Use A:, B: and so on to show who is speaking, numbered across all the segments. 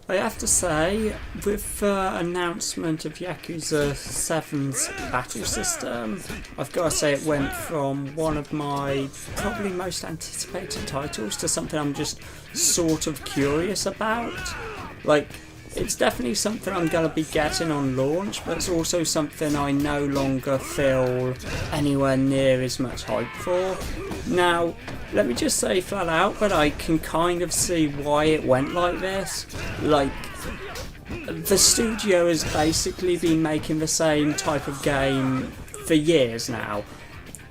A: I have to say, with the announcement of Yakuza 7's battle system, I've got to say it went from one of my probably most anticipated titles to something I'm just sort of curious about. Like, it's definitely something I'm going to be getting on launch, but it's also something I no longer feel anywhere near as much hype for. Now, let me just say flat out that I can kind of see why it went like this. Like, the studio has basically been making the same type of game for years now.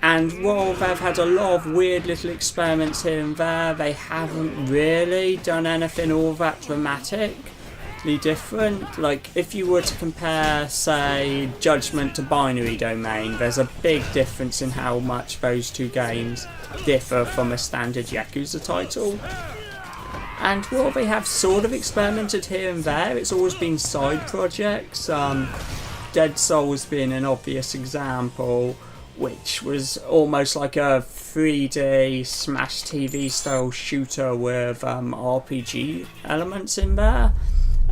A: And while they've had a lot of weird little experiments here and there, they haven't really done anything all that dramatically different. Like, if you were to compare, say, Judgment to Binary Domain, there's a big difference in how much those two games differ from a standard Yakuza title. And while they have sort of experimented here and there, it's always been side projects. Dead Souls being an obvious example, which was almost like a 3D Smash TV style shooter with RPG elements in there.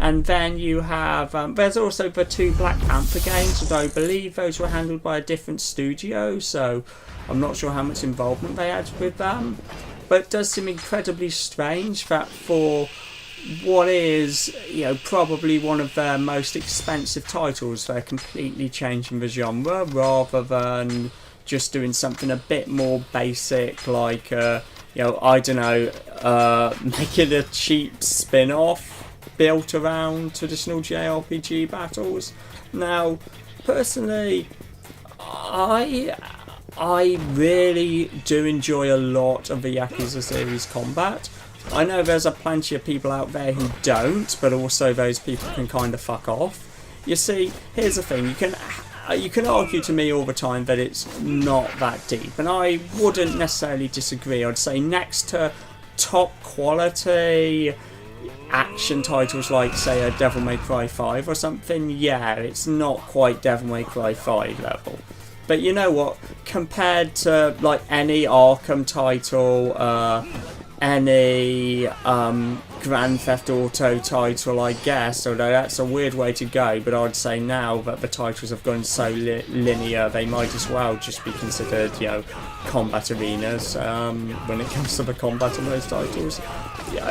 A: And then you have, there's also the two Black Panther games, although I believe those were handled by a different studio, so I'm not sure how much involvement they had with them. But it does seem incredibly strange that for what is, probably one of their most expensive titles, they're completely changing the genre rather than just doing something a bit more basic, like, I don't know, making a cheap spin-off built around traditional JRPG battles. Now, personally, I really do enjoy a lot of the Yakuza series combat. I know there's a plenty of people out there who don't, but also those people can kind of fuck off. You see, here's the thing, you can argue to me all the time that it's not that deep, and I wouldn't necessarily disagree. I'd say next to top quality action titles like, say, a Devil May Cry 5 or something, yeah, it's not quite Devil May Cry 5 level. But you know what, compared to like any Arkham title, any Grand Theft Auto title, I guess, although that's a weird way to go, but I'd say now that the titles have gone so linear, they might as well just be considered, combat arenas when it comes to the combat on those titles.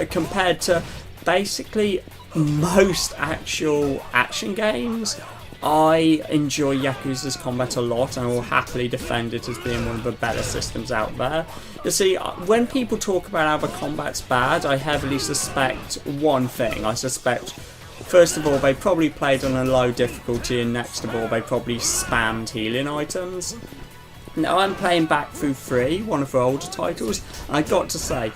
A: Compared to basically most actual action games, I enjoy Yakuza's combat a lot, and I will happily defend it as being one of the better systems out there. You see, when people talk about how the combat's bad, I heavily suspect one thing. I suspect, first of all, they probably played on a low difficulty, and next of all, they probably spammed healing items. Now, I'm playing back through 3, one of the older titles, and I got to say,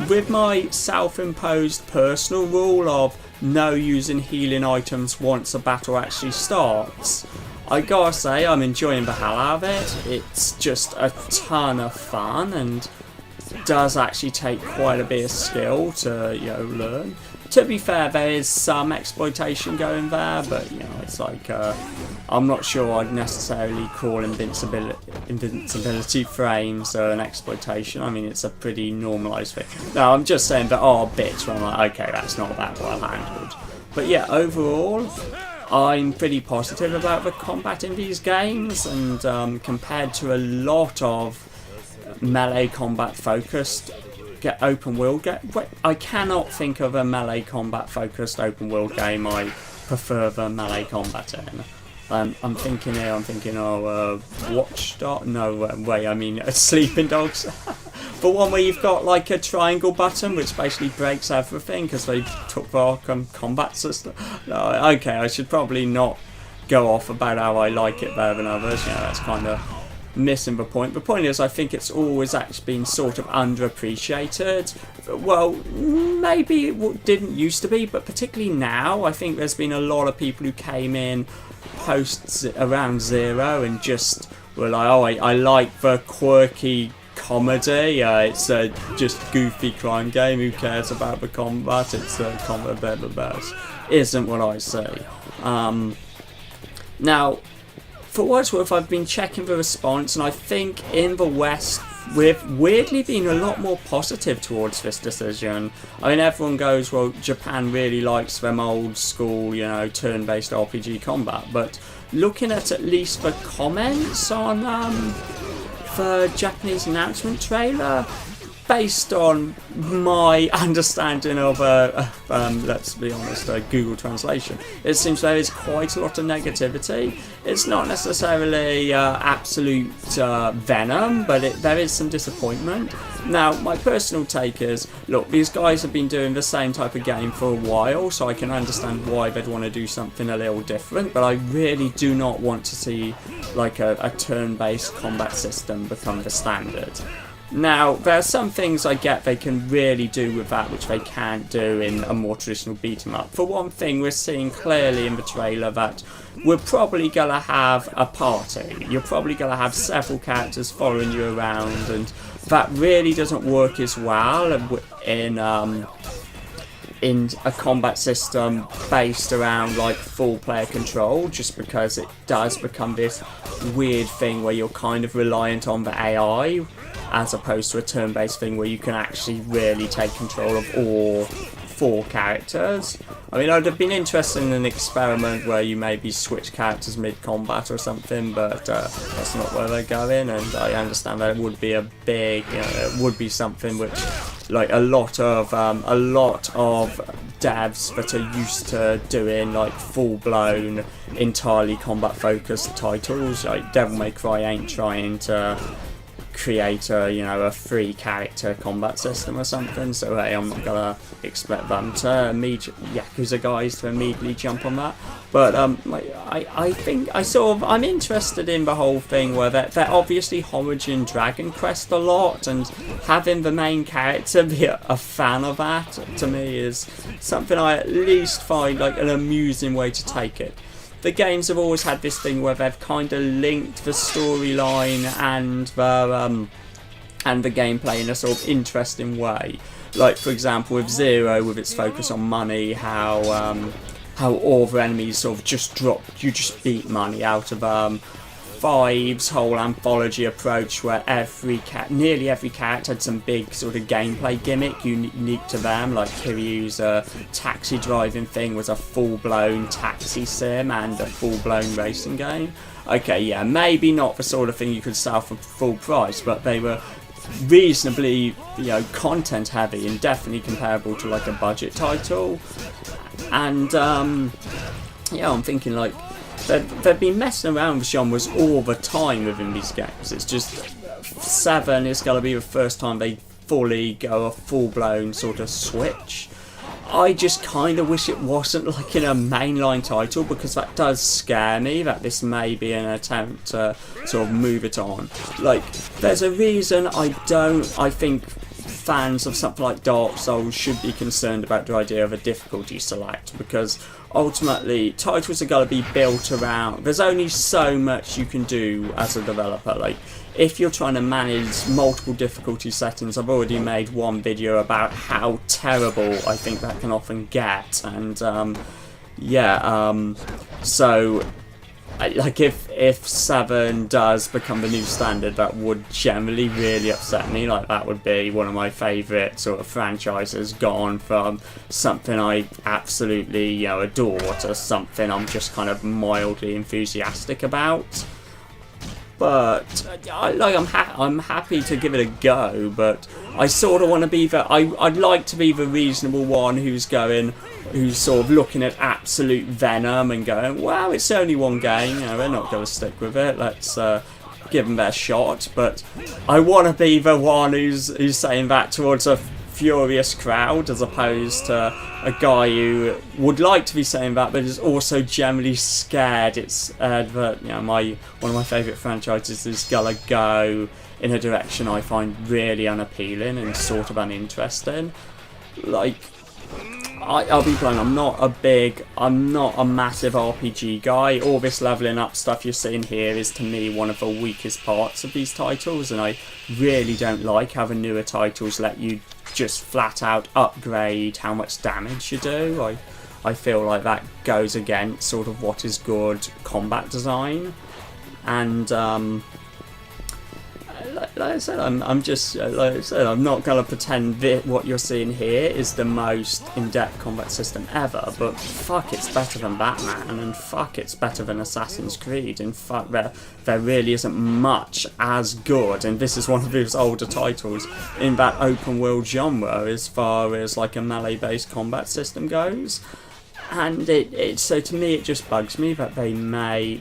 A: with my self-imposed personal rule of no using healing items once a battle actually starts, I gotta say I'm enjoying the hell out of it. It's just a ton of fun and does actually take quite a bit of skill to learn. To be fair, there is some exploitation going there, but it's like I'm not sure I'd necessarily call invincibility frames an exploitation. I mean, it's a pretty normalised thing. No, I'm just saying there are bits where I'm like, okay, that's not that well handled. But yeah, overall, I'm pretty positive about the combat in these games, and compared to a lot of melee combat focused open world game, I cannot think of a melee combat focused open world game I prefer the melee combat in. I'm thinking Watchdog. No, wait, I mean Sleeping Dogs. The one where you've got like a triangle button, which basically breaks everything because they took the Arkham combat system. No, okay, I should probably not go off about how I like it better than others. That's kind of missing the point. The point is, I think it's always actually been sort of underappreciated. Well, maybe it didn't used to be, but particularly now, I think there's been a lot of people who came in post around Zero and just were like, oh, I like the quirky comedy. It's a just goofy crime game. Who cares about the combat? It's the combat better the best. Isn't what I say. Now, for what it's worth, I've been checking the response, and I think in the West, with weirdly being a lot more positive towards this decision. I mean, everyone goes, well, Japan really likes them old school, you know, turn-based RPG combat, but looking at least the comments on the Japanese announcement trailer, based on my understanding of, let's be honest, Google Translation, it seems there is quite a lot of negativity. It's not necessarily absolute venom, but there is some disappointment. Now, my personal take is, look, these guys have been doing the same type of game for a while, so I can understand why they'd want to do something a little different, but I really do not want to see like a turn-based combat system become the standard. Now, there are some things I get they can really do with that which they can't do in a more traditional beat 'em up. For one thing, we're seeing clearly in the trailer that we're probably going to have a party. You're probably going to have several characters following you around, and that really doesn't work as well in a combat system based around like full player control, just because it does become this weird thing where you're kind of reliant on the AI, as opposed to a turn-based thing where you can actually really take control of all 4 characters. I mean, I'd have been interested in an experiment where you maybe switch characters mid-combat or something, but that's not where they're going, and I understand that it would be a big, you know, it would be something which, like, a lot of devs that are used to doing like full-blown, entirely combat-focused titles, like Devil May Cry ain't trying to create a 3-character combat system or something, so hey, I'm not gonna expect them to Yakuza guys to immediately jump on that. But I think I'm interested in the whole thing where they're obviously homaging Dragon Quest a lot, and having the main character be a fan of that, to me, is something I at least find like an amusing way to take it. The games have always had this thing where they've kind of linked the storyline and the gameplay in a sort of interesting way. Like, for example, with Zero, with its focus on money, how all the enemies sort of you just beat money out of Five's whole anthology approach, where nearly every character had some big sort of gameplay gimmick unique to them, like Kiryu's taxi driving thing was a full-blown taxi sim and a full-blown racing game. Okay, yeah, maybe not the sort of thing you could sell for full price, but they were reasonably, content heavy and definitely comparable to like a budget title. And I'm thinking like, they've been messing around with genres all the time within these games. It's just 7 is going to be the first time they fully go a full-blown sort of switch. I just kind of wish it wasn't like in a mainline title, because that does scare me that this may be an attempt to sort of move it on. Like, there's a reason I think fans of something like Dark Souls should be concerned about the idea of a difficulty select, because ultimately titles are going to be built around, there's only so much you can do as a developer. Like, if you're trying to manage multiple difficulty settings, I've already made one video about how terrible I think that can often get, and so like if 7 does become the new standard, that would generally really upset me. Like, that would be one of my favourite sort of franchises gone from something I absolutely adore to something I'm just kind of mildly enthusiastic about. But I'm happy to give it a go, but I sort of want to be I'd like to be the reasonable one who's sort of looking at absolute venom and going, well, it's only one game, they're not going to stick with it, let's give them their shot. But I want to be the one who's saying that towards a furious crowd, as opposed to a guy who would like to be saying that but is also generally scared it's that one of my favourite franchises is gonna go in a direction I find really unappealing and sort of uninteresting. Like, I'll be blunt, I'm not a massive RPG guy. All this leveling up stuff you're seeing here is, to me, one of the weakest parts of these titles, and I really don't like how the newer titles let you just flat out upgrade how much damage you do. I feel like that goes against sort of what is good combat design, and like I said, I'm just like I said, I'm not gonna pretend that what you're seeing here is the most in-depth combat system ever. But fuck, it's better than Batman, and fuck, it's better than Assassin's Creed, and fuck, there really isn't much as good. And this is one of his older titles in that open-world genre, as far as like a melee-based combat system goes. And so to me, it just bugs me that they may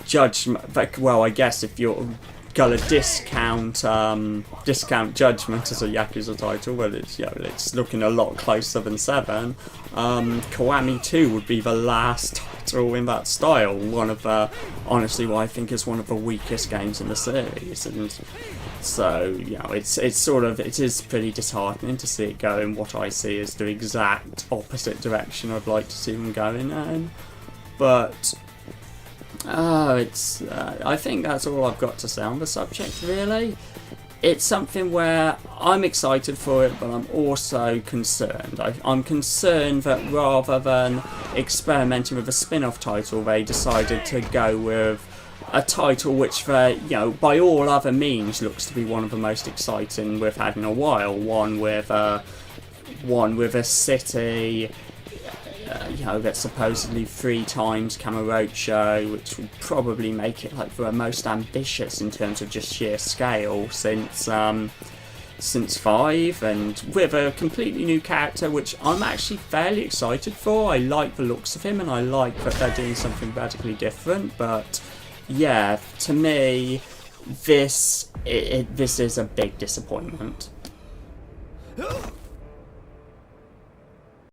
A: Judgment. Well, I guess if you're gonna discount Judgment as a Yakuza title, well, it's looking a lot closer than 7. Kiwami 2 would be the last title in that style. One of honestly, what I think is one of the weakest games in the series, and so it is pretty disheartening to see it go in what I see as the exact opposite direction I'd like to see them going in. But I think that's all I've got to say on the subject, really. It's something where I'm excited for it, but I'm also concerned. I'm concerned that rather than experimenting with a spin-off title, they decided to go with a title which, by all other means, looks to be one of the most exciting we've had in a while. One with a city, that's supposedly 3 times Kamurocho, which would probably make it like the most ambitious in terms of just sheer scale since 5, and with a completely new character, which I'm actually fairly excited for. I like the looks of him, and I like that they're doing something radically different. But yeah, to me, this is a big disappointment.